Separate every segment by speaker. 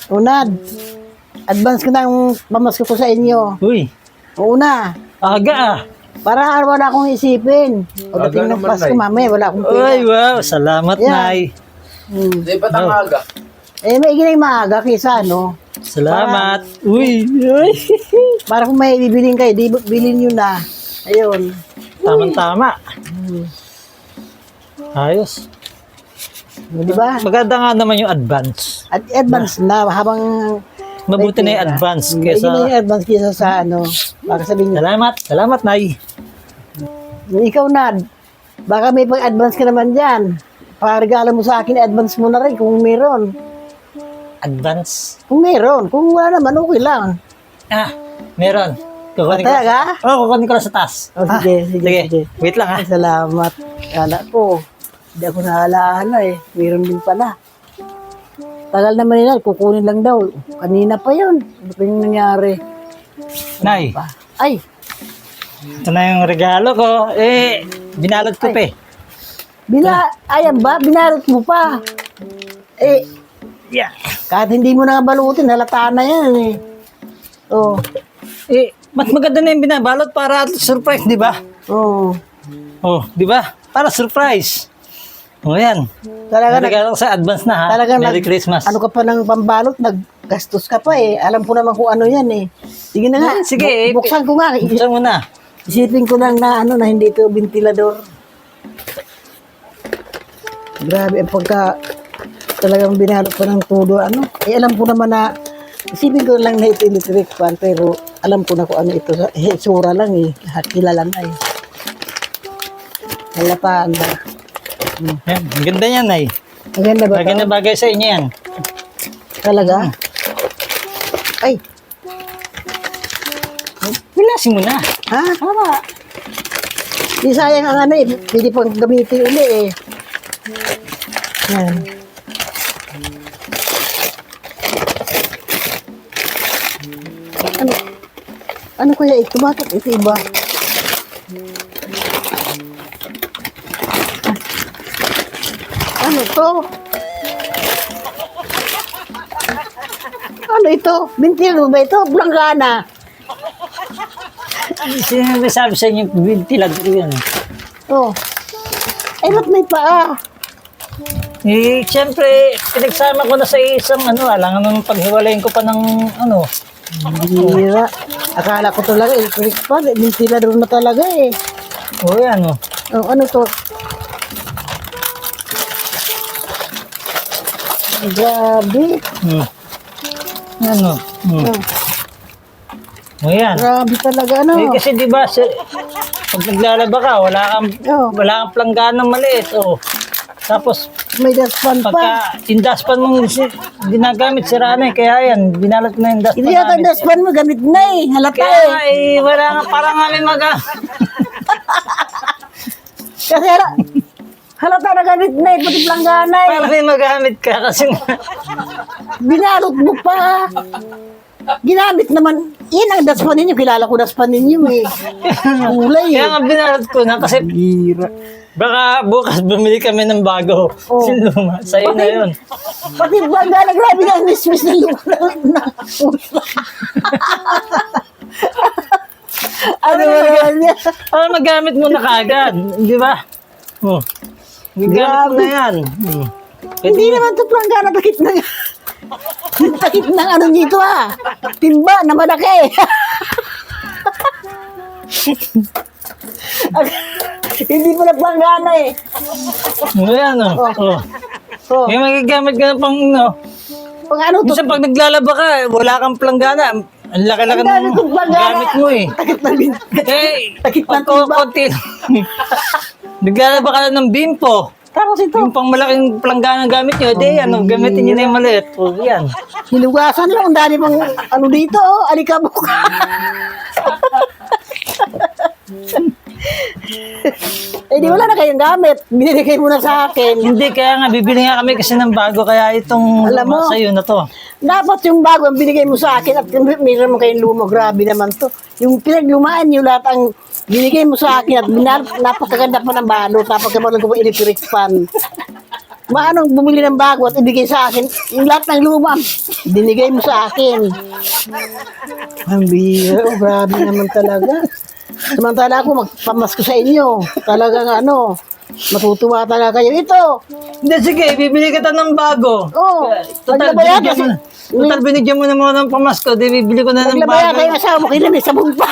Speaker 1: Unad, advance ko na ang pamasko ko sa inyo.
Speaker 2: Uy,
Speaker 1: Una,
Speaker 2: aga ah.
Speaker 1: para wala akong isipin. Pagdating ng Pasko, mamaya wala akong pera.
Speaker 2: Uy, wow, salamat,
Speaker 1: Yan.
Speaker 2: Nay.
Speaker 3: Hindi pa tamaga.
Speaker 1: May ginay maaga kaysa ano.
Speaker 2: Salamat. Uy, uy.
Speaker 1: Para kung may bibilin kayo, bilhin nyo na. Ayun.
Speaker 2: Tama-tama. Ayos.
Speaker 1: Di ba?
Speaker 2: Maganda nga naman yung advance.
Speaker 1: At advance na habang
Speaker 2: Mabuti na yung advance
Speaker 1: May
Speaker 2: kesa...
Speaker 1: ginay advance kaysa sa ano. Baka sabihin nyo,
Speaker 2: Salamat. Salamat, Nay.
Speaker 1: ikaw na, baka may pag-advance ka naman dyan. Paregalo mo sa akin, advance mo na rin kung meron.
Speaker 2: Advance.
Speaker 1: Kung meron. Kung wala naman, okay lang.
Speaker 2: Ah, meron. Kukunin ko.
Speaker 1: Talaga?
Speaker 2: Kukunin ko lang sa taas.
Speaker 1: Oh, sige, sige.
Speaker 2: Wait lang, ha.
Speaker 1: Ay, salamat. Kala ko, hindi ako naalaala eh. Meron din pala. Tagal naman nila, kukunin lang daw. Kanina pa yun. Ano pa yung nangyari?
Speaker 2: Nay,
Speaker 1: Ay,
Speaker 2: ito na yung regalo ko. Binalot ko pa eh.
Speaker 1: ayan ba? Binarot mo pa.
Speaker 2: Yeah.
Speaker 1: Kahit hindi mo na balutin, halata na yan eh. Oh,
Speaker 2: Mas maganda na yung binabalot para at least surprise, di ba?
Speaker 1: oh.
Speaker 2: Oh, di ba? Para surprise. O yan.
Speaker 1: Talaga
Speaker 2: Regalo ko sa advance na, ha?
Speaker 1: Talagang
Speaker 2: Merry Christmas.
Speaker 1: Ano ka pa ng pambalot, naggastos ka pa eh. Alam ko naman kung ano yan eh. Sige na nga.
Speaker 2: Sige,
Speaker 1: Buksan ko nga.
Speaker 2: Buksan mo na.
Speaker 1: Isipin ko lang na na hindi ito ventilador. Grabe ang pagka talagang binalot pa ng todo ano. Alam ko naman na isipin ko lang na ito electric fan pero alam ko na kung ano ito. Sura lang eh. Kilala na eh. Halapaan na.
Speaker 2: Yan. Ang ganda yan, Nay.
Speaker 1: Maganda ba
Speaker 2: Bagay
Speaker 1: ito?
Speaker 2: na bagay sa inyo yan.
Speaker 1: Talaga? Ay,
Speaker 2: Pilasin mo na.
Speaker 1: ha? Tama. Di sayang ang ano eh. Pwede pang gamitin uli eh. Yan. Ano? Ano kaya ito? Bakit ito iba? Ano to? Ano ito? Bintilo ba ito? Blanggana.
Speaker 2: Sino may sabi sa inyo, ventilador yan.
Speaker 1: Oh. Eh, ba't may paa?
Speaker 2: Siyempre, pinagsama ko na sa isang alangan naman paghiwalayin ko pa ng
Speaker 1: Hira. Akala ko talaga electric fan. Ventilador na talaga eh.
Speaker 2: O yan, o.
Speaker 1: Oh, ano to? Grabe.
Speaker 2: Ano?
Speaker 1: Oh,
Speaker 2: O yan.
Speaker 1: grabe talaga ano.
Speaker 2: Kasi di ba, pag naglalaba ka,
Speaker 1: Oh,
Speaker 2: wala kang plangganang maliit. O. Tapos,
Speaker 1: may dustpan pa.
Speaker 2: pagka yung dustpan mong ginagamit, sira na eh. Kaya yan, binalot na yung dustpan
Speaker 1: Hindi yata
Speaker 2: namin.
Speaker 1: dustpan mo, gamit na eh. Halata
Speaker 2: Kaya
Speaker 1: eh.
Speaker 2: nga, wala nga, parang namin
Speaker 1: Kasi halata na gamit na eh. Pati planggana eh.
Speaker 2: parang may magamit ka kasi nga.
Speaker 1: Binalot mo pa. Ginamit naman. Yan ang dustpan ninyo. Kilala ko dustpan ninyo eh. Kulay
Speaker 2: Kaya
Speaker 1: eh.
Speaker 2: nga binalot ko na kasi
Speaker 1: Hira.
Speaker 2: baka bukas bumili kami ng bago.
Speaker 1: Oh.
Speaker 2: Sinluma. Sa'yo na yun.
Speaker 1: Pati planggana, grabe na. Miss na lupa na. Ano ba naman niya?
Speaker 2: Para magamit mo na kagad. Di ba? Oh. Gagamit mo na yan.
Speaker 1: Hindi naman ito planggana. Takit na yung takit ng ano nito ah. Timba na malaki. Hindi pala planggana eh.
Speaker 2: Ayan, o. Oh.
Speaker 1: Oh,
Speaker 2: May magagamit ka na pang,
Speaker 1: pag ano to?
Speaker 2: minsan pag naglalaba ka, wala kang planggana. Ang laki-laki
Speaker 1: Ang dami
Speaker 2: ng
Speaker 1: kong planggana.
Speaker 2: gamit mo eh.
Speaker 1: Takit na din. Takit ng
Speaker 2: pag
Speaker 1: timba.
Speaker 2: konti. Naglalaba ka na ng bimpo.
Speaker 1: Tapos ito,
Speaker 2: Yung pang malaking planggana gamit nyo, gamitin nyo na yung maliit. O, yan.
Speaker 1: hinugasan lang. Ang dami pang ano dito oh. Alikabok. Eh di wala na kayong gamit. Binigay mo na sa akin.
Speaker 2: Hindi, kaya nga, bibili nga kami kasi ng bago, kaya itong
Speaker 1: Alam mo,
Speaker 2: sa'yo na to.
Speaker 1: Dapat yung bago ang binigay mo sa akin at mayroon mo kayong lumo. Grabe naman to. Yung pinaglumaan nyo lahat ang binigay mo sa akin at napakaganda pa ng balot. Napakaganda ko pa electric fan. Maanong bumili ng bago at ibigay sa akin, yung lahat ng luma, dinigay mo sa akin. Ang biro, grabe naman talaga. Samantala ako, magpamasko sa inyo. Talagang ano, matutuwa talaga kayo. Ito,
Speaker 2: Hindi, sige, bibili kita ng bago.
Speaker 1: oh,
Speaker 2: Total,
Speaker 1: paglabaya
Speaker 2: binigyan
Speaker 1: kasi,
Speaker 2: mo, total, binigyan mo naman ng pamasko, di bibili ko na ng
Speaker 1: paglabaya
Speaker 2: bago.
Speaker 1: kayo asawa mo, kailan may sabon pa.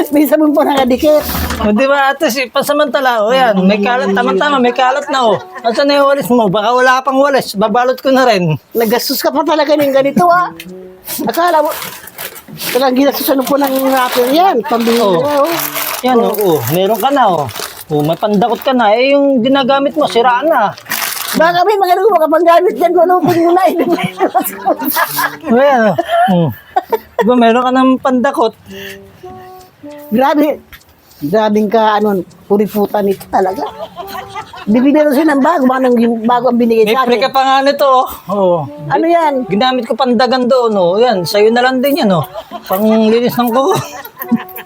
Speaker 1: May sabon pa nakadikit.
Speaker 2: O, di ba, ate, pasamantala, o yan, may kalat, tama-tama, may kalat na, o. Asan na yung walis mo? Baka wala ka pang walis, babalot ko na rin.
Speaker 1: Nagastos ka pa talaga ng ganito ah. Akala mo, talagang ginastusan po ng rapper yan. Pambili
Speaker 2: Oh.
Speaker 1: na oh.
Speaker 2: Yan, o, meron ka na, o. O, may pandakot ka na, eh, yung ginagamit mo, siraan na.
Speaker 1: Baka may mga lupa ka pang gamit dyan, gulupin mo na.
Speaker 2: O, yan, o. Di ba, meron ka ng pandakot.
Speaker 1: Grabe. Grabing ka, ano, puriputan nito talaga. Bibili na siya ng bago, bago ang binigay
Speaker 2: May
Speaker 1: sa
Speaker 2: pre ka
Speaker 1: akin.
Speaker 2: pa nga nito, o. O.
Speaker 1: Ano yan?
Speaker 2: Ginamit ko pandagan doon, o. Yan, sa'yo na lang din yan, o. Panglinis ng kuko.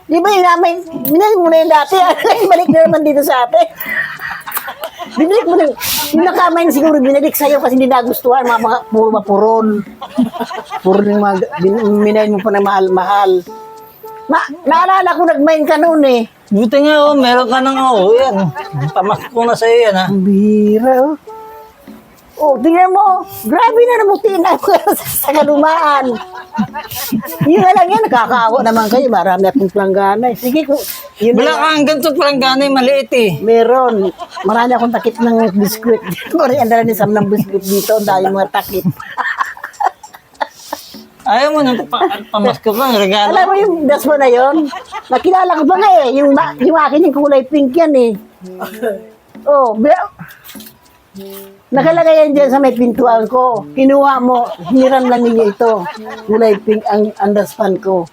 Speaker 1: Di ba minay mo na yung dati, balik na naman dito sa atin. Binalik mo na, yung nakamain siguro binalik sa'yo kasi hindi nagustuhan, mga puro mapuron. Puro yung mga, minayin mo pa na mahal-mahal. Naalala ko nagmain ka noon eh.
Speaker 2: Buti nga, o. Meron ka ng, o. Yan. Pamasko ko na sa'yo yan, ha.
Speaker 1: Ang bira oh. Oh, tingnan mo. Grabe na namutiin ako sa kalumaan. Yun na lang yan, nakakaawa naman kayo. Marami akong planggana. Sige ko. Yun na
Speaker 2: Wala
Speaker 1: lang.
Speaker 2: ka hanggang ito parang ganay maliit, eh.
Speaker 1: Meron. Marami akong takip ng biskwit. Kung ang dala ni Sam ng biskwit dito, ang dahil mga takip.
Speaker 2: Ayaw mo nang pamasko ka, regalo.
Speaker 1: Alam mo yung das mo na yun? Nakilala ko ba nga eh. Yung akin yung kulay pink yan eh. Oh, nakalagay yan dyan sa may pintuan ko. Kinuha mo, hiniram lang ninyo ito. Kulay pink ang daspan ko.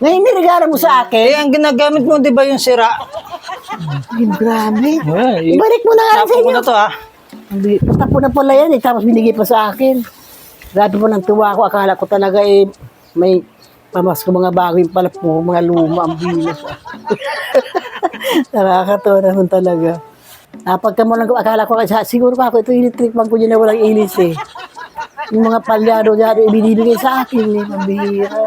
Speaker 1: Ngayon niregalo mo sa akin.
Speaker 2: Eh, ang ginagamit mo, di ba yung sira?
Speaker 1: Ay, grabe.
Speaker 2: Eh,
Speaker 1: Ibalik mo na nga sa
Speaker 2: Tapo ko
Speaker 1: inyo.
Speaker 2: na to, ha.
Speaker 1: Patapo na pala yan eh. Tapos binigay pa sa akin. Grabe po nang tuwa ko. Akala ko talaga eh may pamasko mga bago yung pala po. Mga luma ang bilas. Nakakatawa naman talaga. Pagka mo lang akala ko kasi siguro pa ako ito electric man ko dyan na walang ilis eh. Yung mga palyado dyan ibinibigay sa akin eh. Mabihira.